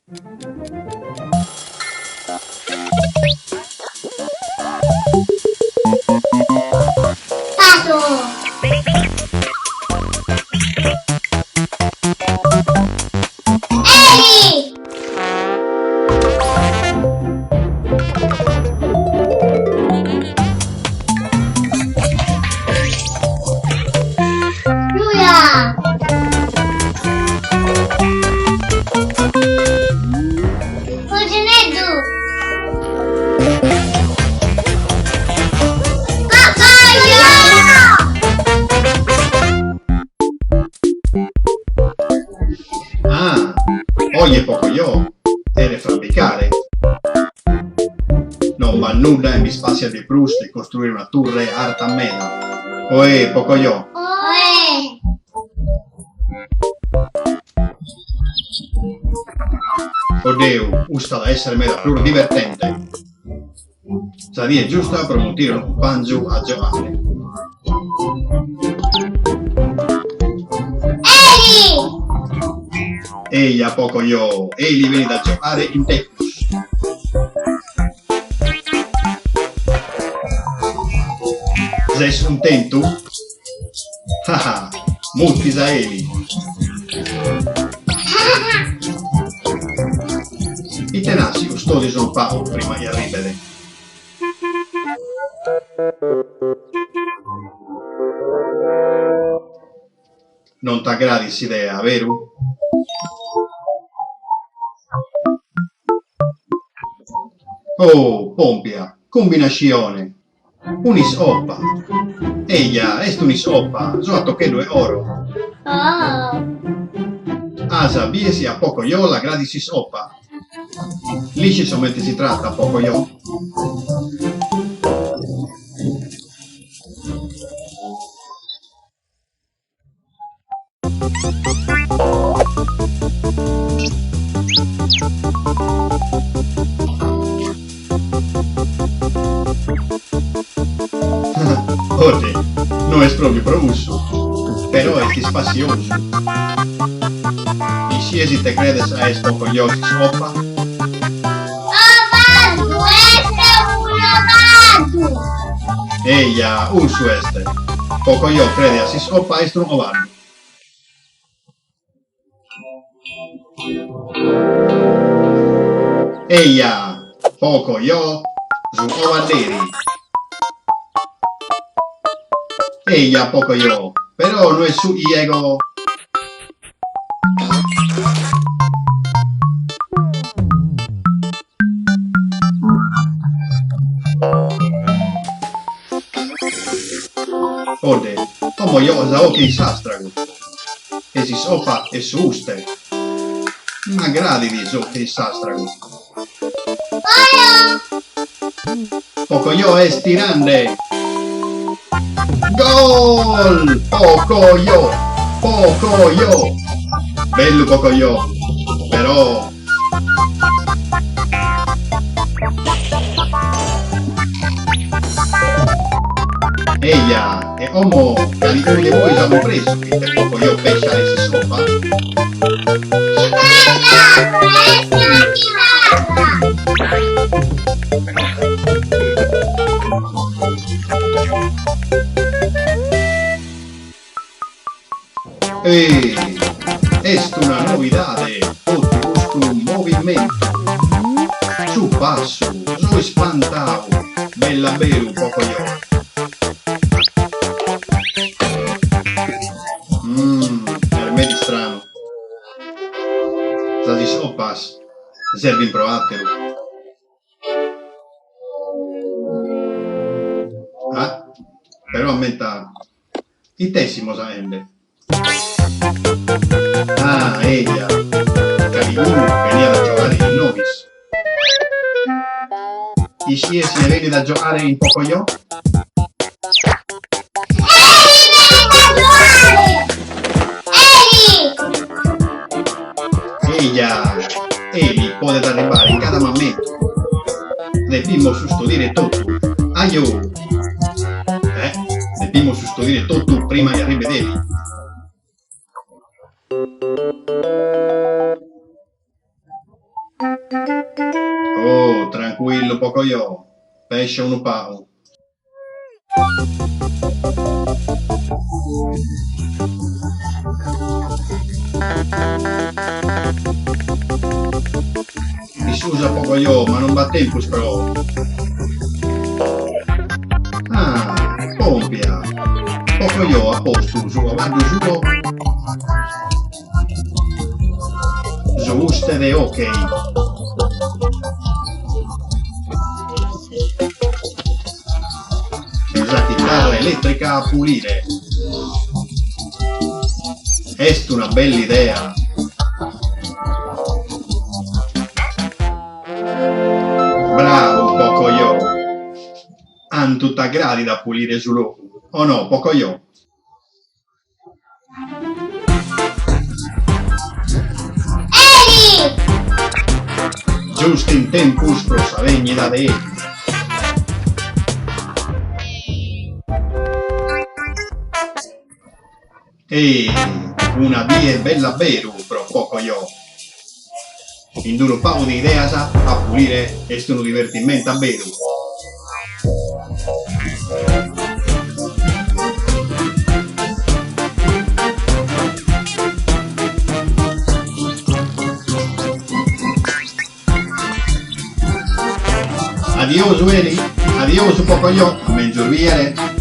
Pato! Eli! Luia! Cuginetto! Ah, oye Pocoyo, deve fabbricare. Non va nulla e mi spazia di Proust di costruire una torre arta meda. Oe Pocoyo, Oe! oddio, usta da essere meda pur divertente. Sadia è giusta per montare un banjo a giocare. Eli! Ehi a Pocoyo, Eli vieni da giocare in Tecnus. Sei contento? Haha, molti sa Eli. I tenaci custodi sono pago prima di arrivare. Non t'aggradi idea, vero? Oh, Pompia, combinazione. Un'isoppa. Eia, est un'isoppa, so a tocchedo è oro. Oh! Asa, biesi a Pocoyo la gradis isoppa. Lì ci solamente si tratta, Pocoyo. Ode, non è proprio provusso, però è spazioso. E se esiste credes a es Pocoyo si soppa? Ovado! Este un ovado! Eia, usu este. Pocoyo crede a si soppa est un ovado. Eia, Pocoyo, su ovaderi. Eia, Pocoyo, però non è su Iego. Ode, como io za ochi sastrago. E si sopa e su uste. Ma gradi di zochi sastrago. Oio! Pocoyo è stirande. Gol! Pocoyo! Pocoyo! Bello Pocoyo! Però... Eia! E omo calibri voi l'hanno preso, che per Pocoyo pescia e si sopa. Chitarra! Questa è la Est una novidade, tutti busco un movimento. Su passo, su spantavo, bella bello Pocoyo. Per me di strano. Sasi sopas, serve in provatelo. Ah, però aumenta il tessimo saende. Ah, ella, Caliburu veniva da giocare in Novis. I si ne viene da giocare in Pocoyo? Eia, Eli può arrivare in cada momento. Dobbiamo custodire tutto. Aio! Dobbiamo custodire tutto prima di arrivederci. Oh, tranquillo, Pocoyo. Pesce un pau. Mi scusa Pocoyo, ma non va tempo però. Ah, compia. Pocoyo a posto, su avanti giù. Giuste de ok. Usa chitarra elettrica a pulire. Est una bella idea. Bravo Pocoyo. Han tutta gradi da pulire su loco. O no, Pocoyo? Eli! Giusto in tempus pro savegni da de. E una vie bella beru pro Pocoyo. In un paio di ideas a pulire est un divertimento a beru. Adiós, Eli. Adiós, Pocoyo. A mengiorviere.